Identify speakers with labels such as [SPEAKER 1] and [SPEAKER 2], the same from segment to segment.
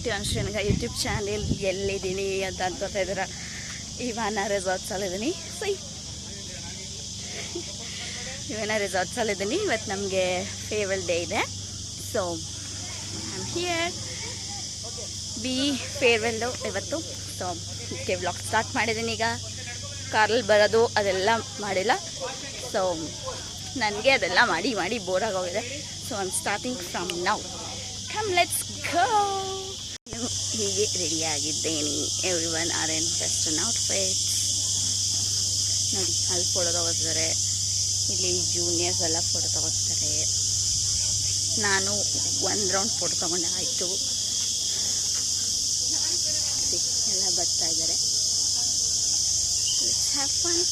[SPEAKER 1] To ಅನ್ಶ್ರೇನ್ಗ YouTube channel. ಎಲ್ಲಿದ್ದೀನಿ ಅಂತ ಅನ್ಕೋತಾ ಇದ್ದೀರಾ, ಇವಾನ ರೆಸಾರ್ಟ್ಸಲ್ಲಿದ್ದೀನಿ. ಇವಾನ ರೆಸಾರ್ಟ್ಸಲ್ಲಿದ್ದೀನಿ. ಇವತ್ತು ನಮಗೆ ಫೇರ್ವೆಲ್ ಡೇ ಇದೆ. So I am here. Farewell ಇವತ್ತು. ಸೊ ಇದಕ್ಕೆ ವ್ಲಾಗ್ ಸ್ಟಾರ್ಟ್ ಮಾಡಿದ್ದೀನಿ. ಈಗ ಕಾರಲ್ಲಿ ಬರೋದು ಅದೆಲ್ಲ ಮಾಡಿಲ್ಲ. ಸೊ ನನಗೆ ಅದೆಲ್ಲ ಮಾಡಿ ಮಾಡಿ ಬೋರ್ ಆಗೋಗಿದೆ. So I am starting from now. Come let's go. ಹೀಗೆ ರೆಡಿಯಾಗಿದ್ದೇನೆ. Every one are in western outfits. ನೋಡಿ, ಅಲ್ಲಿ ಫೋಟೋ ತಗೋತಾರೆ. ಇಲ್ಲಿ ಜೂನಿಯರ್ಸ್ ಎಲ್ಲ ಫೋಟೋ ತಗೋತಾರೆ. ನಾನು ಒಂದು ರೌಂಡ್ ಫೋಟೋ ತಗೊಂಡೆ ಆಯಿತು. ಎಲ್ಲ ಬರ್ತಾ ಇದ್ದಾರೆ. Let's have fun.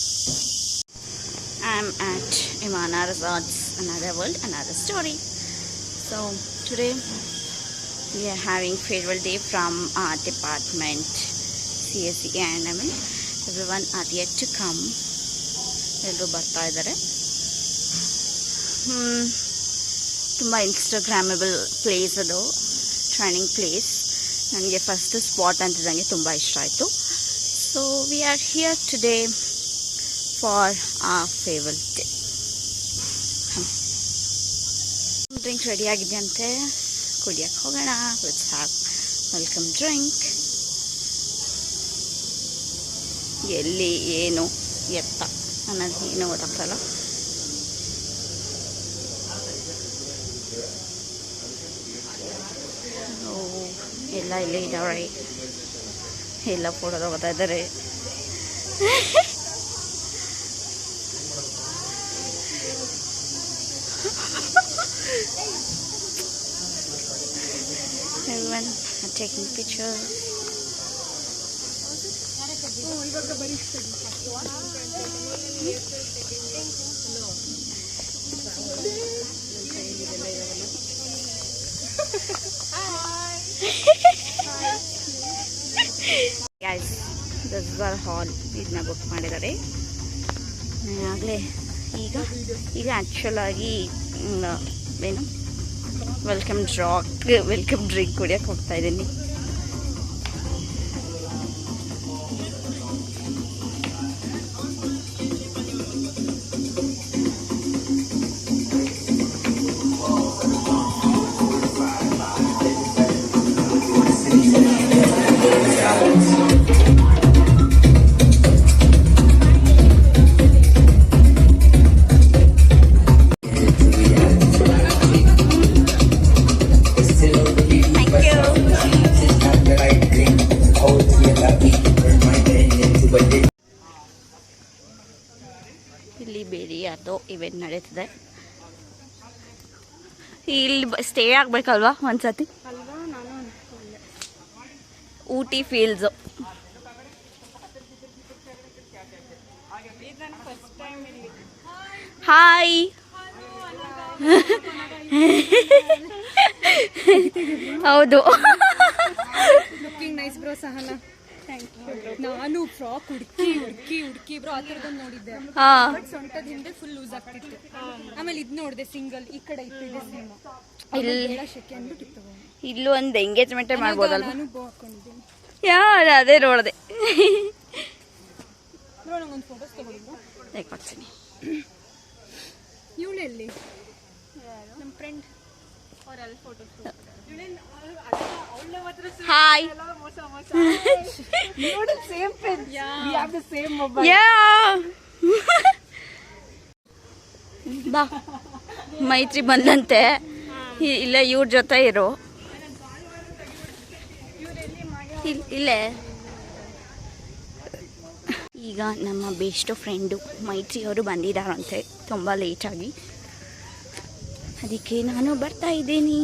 [SPEAKER 1] I am at Imana Resorts, another world, another story. So today we are having farewell day from our department, CSE A&M. Everyone are yet to come. ಎಲ್ಲರೂ ಬರ್ತಾ ಇದ್ದಾರೆ. ತುಂಬ instagrammable place ಅದು, training place. ನನಗೆ first spot ಅಂತಿದ್ದಂಗೆ ತುಂಬ ಇಷ್ಟ ಆಯಿತು. So we are here today for our farewell day. Drink ready ಆಗಿದೆಯಂತೆ, ಕುಡಿಯೋಕ್ಕೆ ಹೋಗೋಣ. Let's have welcome drink. ಎಲ್ಲಿ ಏನು ಎತ್ತ ಅನ್ನೋದು ಏನೂ ಗೊತ್ತಾಗ್ತಲ್ಲ. ಎಲ್ಲ ಇಲ್ಲೇ ಇದ್ದಾವೆ. ಎಲ್ಲ ಫೋಟೋ ತಗೋತಾ ಇದ್ದಾರೆ. Everyone are taking pictures. Guys, this is our hall. ಇದನ್ನ ಬುಕ್ ಮಾಡಿದ್ದಾರೆ ಆಗಲೇ. ಈಗ ಆ್ಯಕ್ಚುಲ್ ಆಗಿ ಏನು ವೆಲ್ಕಮ್ ಡ್ರಿಂಕ್ ಕುಡಿಯೋಕ್ಕೆ ಹೋಗ್ತಾ ಇದ್ದೀನಿ. ಇಲ್ಲಿ ಬೇರೆ ಯಾರ್ದೋ ಇವೆಂಟ್ ನಡೀತಿದೆ. ಇಲ್ಲಿ ಸ್ಟೇ ಆಗಬೇಕಲ್ವಾ ಒಂದ್ಸತಿ. ಊಟಿ ಫೀಲ್ಸು. ಹಾಯ್. ಹೌದು.
[SPEAKER 2] ನಾನು ಫ್ರಾಕ್ ಹುಡುಕಿ ಬ್ರೋ ಆ ಥರದೊಂದು ನೋಡಿದ್ದೆ. ಬಟ್ ಸೊಂಟದ ಹಿಂದೆ ಫುಲ್ ಲೂಸ್ ಆಗ್ತಿತ್ತು. ಆಮೇಲೆ ಇದು ನೋಡಿದೆ, ಸಿಂಗಲ್ ಈ ಕಡೆ ಇತ್ತು. ಇದೆ ಸಿನಿಮಾ ಶೆಕೆ ಅಂದ್ಬಿಟ್ಟು ಇತ್ತು.
[SPEAKER 1] ಇಲ್ಲೂ ಒಂದು ಎಂಗೇಜ್ಮೆಂಟೇ ಮಾಡ್ಬೋದಲ್ಲ.
[SPEAKER 2] ನಾನು ಬೋ ಹಾಕೊಂಡಿದ್ದೀನಿ.
[SPEAKER 1] ಅದೇ ನೋಡಿದೆ.
[SPEAKER 2] ಬ್ರೋ ನಂಗೊಂದು ಫೋಟೋಸ್ ತಗೊಂಡಿದ್ದು
[SPEAKER 1] ಕೊಡ್ತೀನಿ.
[SPEAKER 2] ಇವಳೆಲ್ಲಿ ನಮ್ಮ ಫ್ರೆಂಡ್ ಅವರಲ್ಲಿ photos.
[SPEAKER 1] Hi.
[SPEAKER 2] Same friend. We have the same mobile.
[SPEAKER 1] ಬಾ, ಮೈತ್ರಿ ಬಂದಂತೆ. ಇಲ್ಲ ಇವ್ರ ಜೊತೆ ಇರು. ಇಲ್ಲೇ ಈಗ ನಮ್ಮ ಬೆಸ್ಟ್ ಫ್ರೆಂಡು ಮೈತ್ರಿ ಅವರು ಬಂದಿದ್ದಾರಂತೆ ತುಂಬ ಲೇಟಾಗಿ. ಅದಕ್ಕೆ ನಾನು ಬರ್ತಾ ಇದ್ದೀನಿ.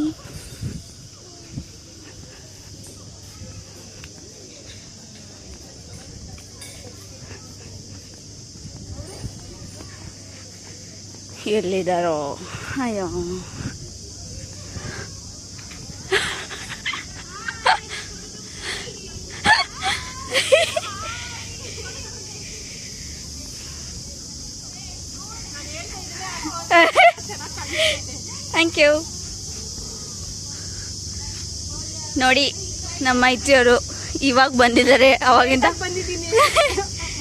[SPEAKER 1] ಎಲ್ಲಿದ್ದಾರೋ ಅಯ್ಯೋ. Thank you. ನೋಡಿ ನಮ್ಮ ಮೈತ್ರಿಯವರು ಇವಾಗ ಬಂದಿದ್ದಾರೆ, ಅವಾಗಿಂದ
[SPEAKER 2] ಬಂದಿದ್ದೀನಿ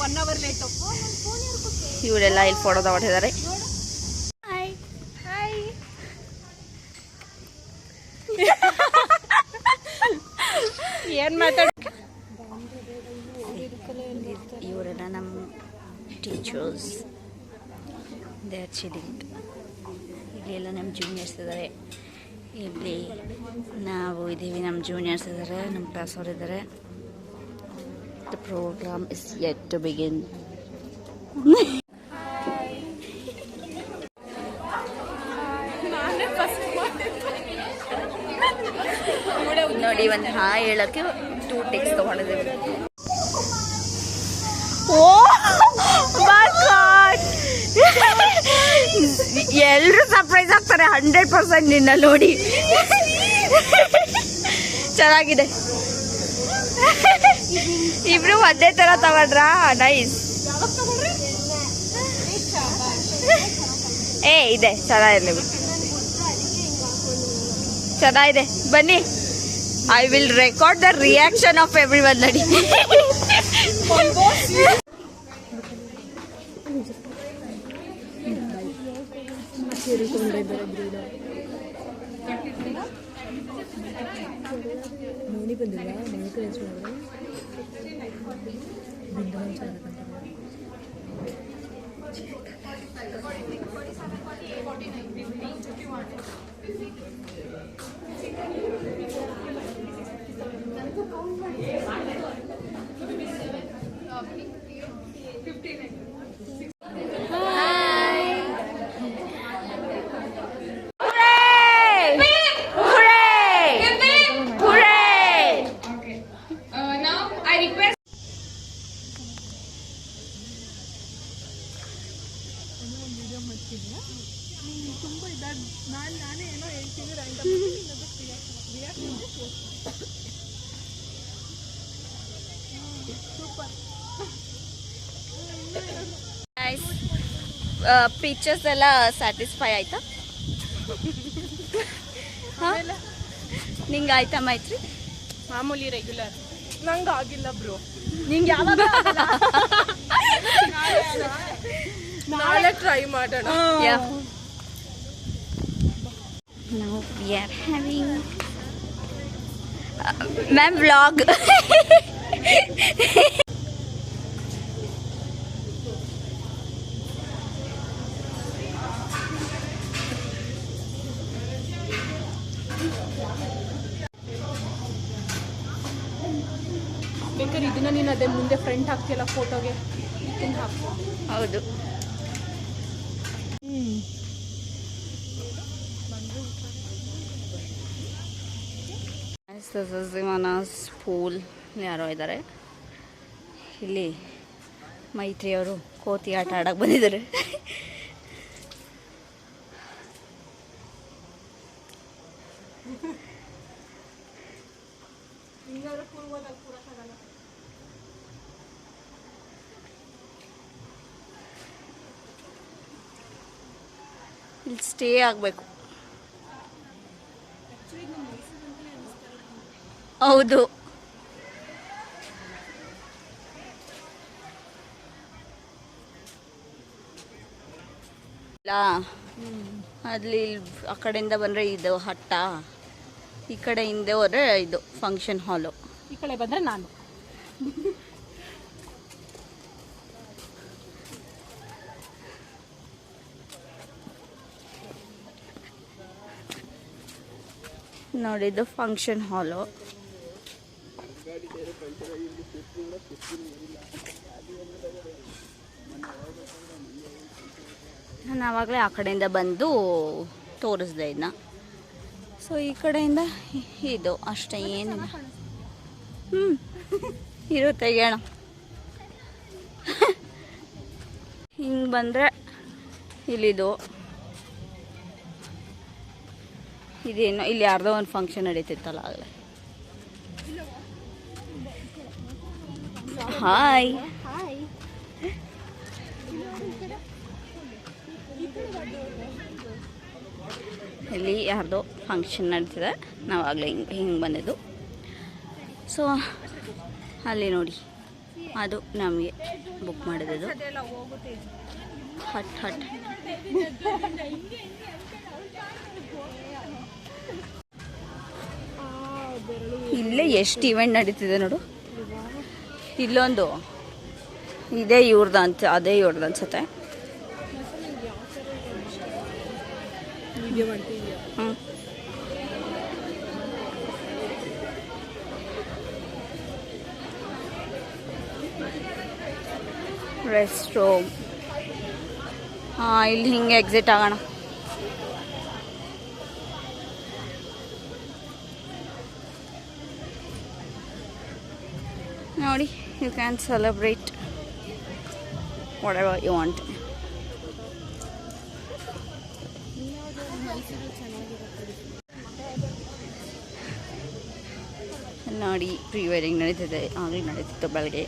[SPEAKER 2] 1 hour ಲೇಟ್.
[SPEAKER 1] ಇವರೆಲ್ಲ ಇಲ್ಲಿ ಫೋಟೋ ತಗೊಟ್ಟಿದ್ದಾರೆ.
[SPEAKER 2] ಏನ್ ಮಾತಾಡ
[SPEAKER 1] ಇವರೆಲ್ಲ ನಮ್ಮ ಟೀಚರ್ಸ್, ದೇ ಆರ್ ಚಿಲ್ಲಿಂಗ್. ಇಲ್ಲಿ ಎಲ್ಲ ನಮ್ಮ ಜೂನಿಯರ್ಸ್ ಇದ್ದಾರೆ, ಇಲ್ಲಿ ನಾವು ಇದ್ದೀವಿ, ನಮ್ಮ ಜೂನಿಯರ್ಸ್ ಇದ್ದಾರೆ, ನಮ್ಮ ಕ್ಲಾಸ್ ಅವರು ಇದ್ದಾರೆ. The programme is yet to begin. ನೋಡಿ, ಒಂದು ಹಾಯ್ ಹೇಳೋಕ್ಕೆ 2 ಟೆಕ್ಸ್ ತೊಗೊಂಡಿದ್ದೀವಿ. ಓ ಮೈ ಗಾಡ್, ಎಲ್ಲರೂ ಸರ್ಪ್ರೈಸ್ ಆಗ್ತಾರೆ 100% ನಿನ್ನ ನೋಡಿ. ಚೆನ್ನಾಗಿದೆ, ಇಬ್ರು ಒಂದೇ ತರ ತಗೊಂಡ್ರಾ? ನೈಸ್. ಇದೆ, ಚೆನ್ನಾಗಿರ್ಲಿ, ಚೆನ್ನಾಗಿದೆ. ಬನ್ನಿ, I will record the reaction of every one. ನಡಿ. ಪಿಕ್ಚರ್ಸ್ ಎಲ್ಲ ಸ್ಯಾಟಿಸ್ಫೈ ಆಯ್ತಾ? ನಿಂಗೆ ಆಯ್ತಾ ಮೈತ್ರಿ?
[SPEAKER 2] ಮಾಮೂಲಿ ರೆಗ್ಯುಲರ್. ನಂಗೆ ಆಗಿಲ್ಲ ಬ್ರೋ. ನಿಂಗೆ ಯಾವಾಗ? ನಾಳೆ ಟ್ರೈ ಮಾಡೋಣ.
[SPEAKER 1] Now we are having ma'am vlog.
[SPEAKER 2] ಬೇಕಾದ್ರೆ ಇದನ್ನ ನೀನು ಅದೇ ಮುಂದೆ ಫ್ರಂಟ್ ಹಾಕ್ತಿಯಲ್ಲ ಫೋಟೋಗೆ, ಹಾಕು.
[SPEAKER 1] ಹೌದು. ಸ್ಕೂಲ್ ಯಾರೋ ಇದ್ದಾರೆ ಇಲ್ಲಿ. ಮೈತ್ರಿಯವರು ಕೋತಿ ಆಟ ಆಡಕ್ಕೆ ಬಂದಿದ್ದಾರೆ. ಇಲ್ಲಿ ಸ್ಟೇ ಆಗಬೇಕು. ಹೌದು, ಅಲ್ಲಿ ಆ ಕಡೆಯಿಂದ ಬಂದರೆ ಇದು ಹಟ್ಟ, ಈ ಕಡೆ ಹಿಂದೆ ಹೋದ್ರೆ ಇದು ಫಂಕ್ಷನ್ ಹಾಲು,
[SPEAKER 2] ಈ ಕಡೆ ಬಂದರೆ ನಾನು.
[SPEAKER 1] ನೋಡಿದ್ದು ಫಂಕ್ಷನ್ ಹಾಲು. ನಾನು ಆವಾಗಲೇ ಆ ಕಡೆಯಿಂದ ಬಂದು ತೋರಿಸ್ದೆ ಇದನ್ನ. ಸೊ ಈ ಕಡೆಯಿಂದ ಇದು ಅಷ್ಟೇ, ಏನಿಲ್ಲ. ಇರು ತೆಗಿಯೋಣ. ಹಿಂಗೆ ಬಂದರೆ ಇಲ್ಲಿದು ಇದೇನು, ಇಲ್ಲಿ ಯಾರ್ದೋ ಒಂದು ಫಂಕ್ಷನ್ ನಡೀತಿತ್ತಲ್ಲ ಆಗಲೇ. ಹಾಯ್, ಇಲ್ಲಿ ಯಾರ್ದೋ ಫಂಕ್ಷನ್ ನಡೀತಿದೆ, ನಾವಾಗಲೇ ಹಿಂಗೆ ಬಂದಿದ್ದು. ಸೊ ಅಲ್ಲಿ ನೋಡಿ, ಅದು ನಮಗೆ ಬುಕ್ ಮಾಡಿದ್ದು. ಹಟ್ ಹಟ್ ಇಲ್ಲೇ ಎಷ್ಟು ಇವೆಂಟ್ ನಡೀತಿದೆ ನೋಡು. ಇಲ್ಲೊಂದು ಇದೇ ಇವ್ರದ್ದು ಅದೇ ಇವ್ರದ್ದು ಅನ್ಸುತ್ತೆ. ಹ್ಞೂ ರೆಸ್ಟ್ ರೂಮ್. ಹಾಂ, ಇಲ್ಲಿ ಹಿಂಗೆ ಎಕ್ಸಿಟ್ ಆಗೋಣ. ನೋಡಿ, you can celebrate whatever you want. ನೋಡಿ, ಪ್ರೀ ವೆಡ್ಡಿಂಗ್ ನಡೀತಿದೆ. ಆಗಲಿ ನಡೀತಿತ್ತು ಬೆಳಗ್ಗೆ.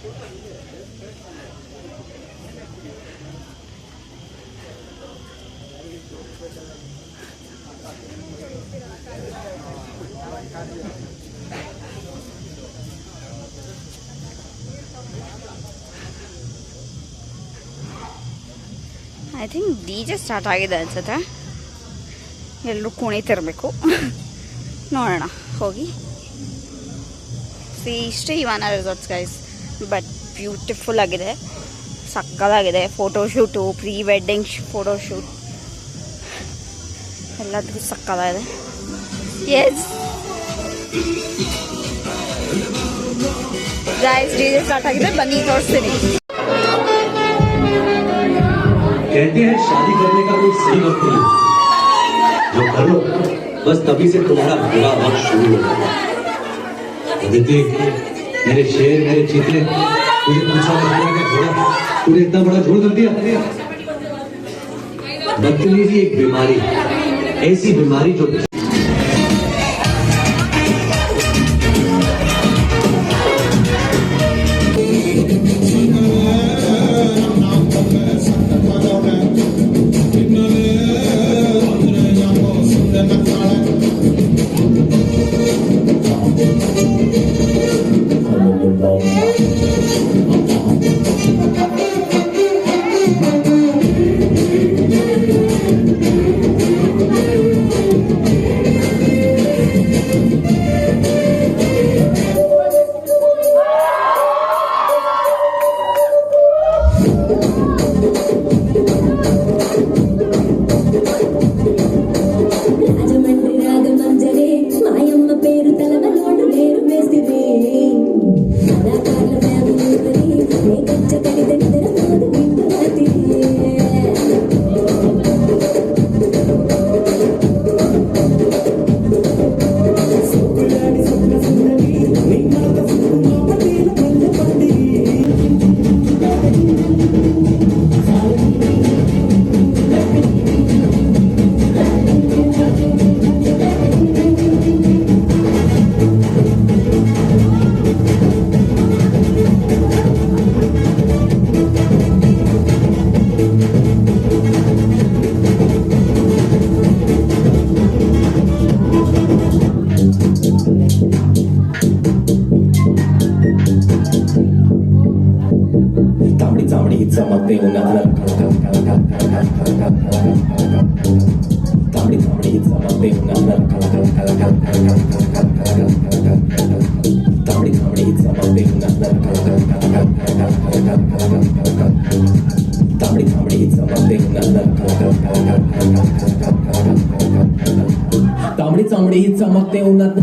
[SPEAKER 1] ಐ ಥಿಂಕ್ DJ ಸ್ಟಾರ್ಟ್ ಆಗಿದೆ ಅನ್ಸುತ್ತೆ. ಎಲ್ಲರೂ ಕುಣಿತಿರ್ಬೇಕು. ನೋಡೋಣ ಹೋಗಿ. ಇಷ್ಟೇ ಇವಾನ ರೆಸಾರ್ಟ್ಸ್ ಗೈಸ್, ಬಟ್ ಬ್ಯೂಟಿಫುಲ್ ಆಗಿದೆ, ಸಕ್ಕತ್ತಾಗಿದೆ. ಫೋಟೋಶೂಟು, ಪ್ರೀ ವೆಡ್ಡಿಂಗ್ ಫೋಟೋಶೂಟ್ ಎಲ್ಲದಕ್ಕೂ ಸಕ್ಕತ್ತಾಗಿದೆ. ಎಸ್ ಗೈಸ್, DJ ಸ್ಟಾರ್ಟ್ ಆಗಿದೆ, ಬನ್ನಿ ತೋರಿಸ್ತೀನಿ.
[SPEAKER 3] कहते हैं शादी करने का कोई सही वक्त नहीं, जो करो बस तभी से तुम्हारा बुरा वक्त शुरू होता है। अदिति, मेरे शेर, मेरे चीते, तुझे पूछा क्या थोड़ा, तूने इतना बड़ा झूठ कर दिया। बदतमीजी एक बीमारी, ऐसी बीमारी जो चमकते उन्नत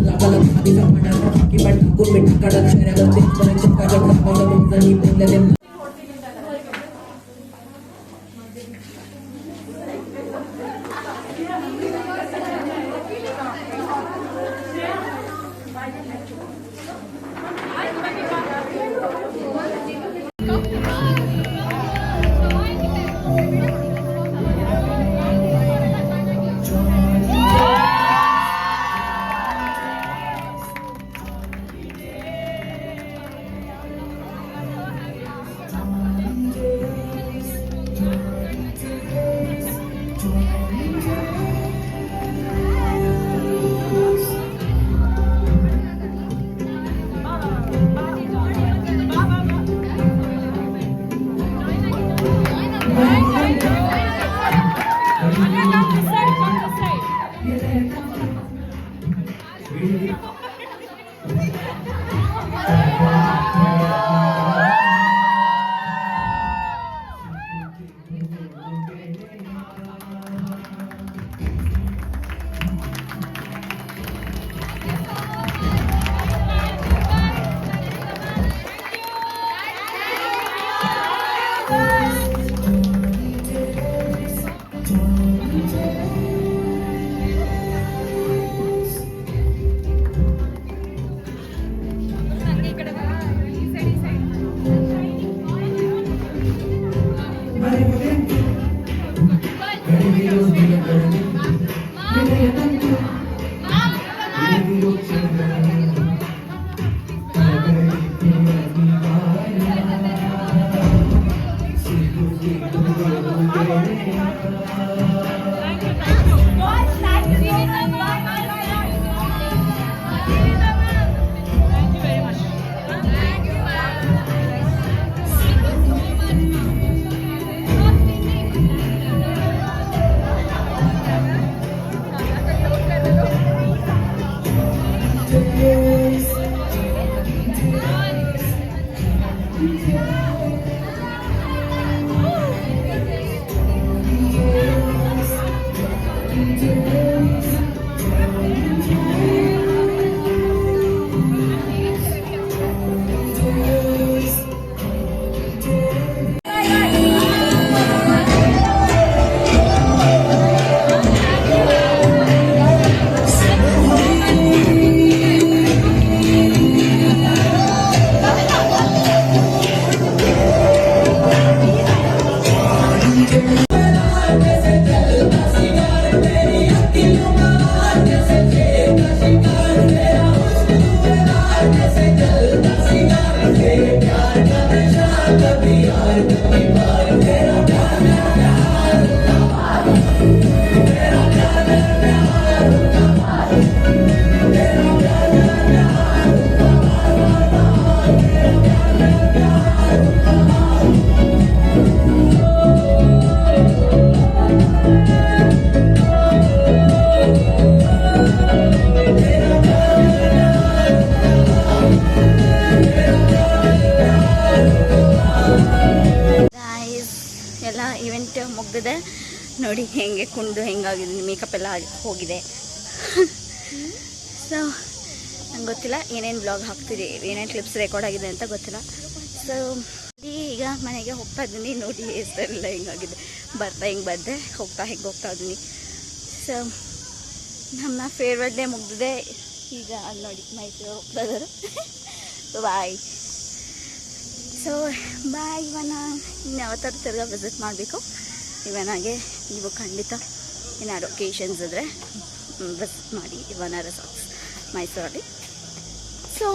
[SPEAKER 1] ಬಂದಿದೆ. ನೋಡಿ ಹೆಂಗೆ ಕುಂಡು ಹೆಂಗಾಗಿದೆ, ಮೇಕಪ್ ಎಲ್ಲ ಹೋಗಿದೆ. ಸೊ ನಂಗೆ ಗೊತ್ತಿಲ್ಲ ಏನೇನು ಬ್ಲಾಗ್ ಹಾಕ್ತೀರಿ, ಏನೇನು ಕ್ಲಿಪ್ಸ್ ರೆಕಾರ್ಡ್ ಆಗಿದೆ ಅಂತ ಗೊತ್ತಿಲ್ಲ. ಸೊ ಈಗ ಮನೆಗೆ ಹೋಗ್ತಾ ಇದ್ದೀನಿ. ನೋಡಿ ಹೆಸರೆಲ್ಲ ಹೆಂಗಾಗಿದೆ, ಹಿಂಗೆ ಬಂದೆ ಹೋಗ್ತಾ ಇದ್ದೀನಿ. ಸೊ ನಮ್ಮ ಫೇರ್ವೆಲ್ ಡೇ ಮುಗಿದಿದೆ. ಈಗ ಅಲ್ಲಿ ನೋಡಿ ಮೈಸೂರು ಹೋಗ್ತಾ ಇದ್ದಾರೆ. ಬಾಯ್. ಸೊ ಬಾಯ್ ಇವನ ಇನ್ನು ಯಾವತ್ತಾರು ತಿರ್ಗಾ ವಿಸಿಟ್ ಮಾಡಬೇಕು ಇವನಾಗೆ. ನೀವು ಖಂಡಿತ ಏನಾದ್ರು ಒಕೇಶನ್ಸ್ ಇದ್ದರೆ ವಿಸಿಟ್ ಮಾಡಿ ಇವನ ರೆಸಾರ್ಟ್ಸ್ ಮೈಸೂರಲ್ಲಿ. ಸೊ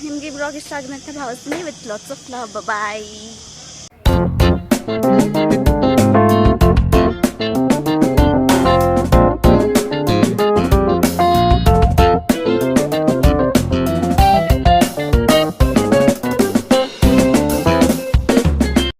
[SPEAKER 1] ನಿಮಗೆ ಬ್ಲಾಗ್ ಇಷ್ಟ ಆಗಿದೆ ಅಂತ ಭಾವಿಸ್ತೀನಿ. With lots of love. Bye.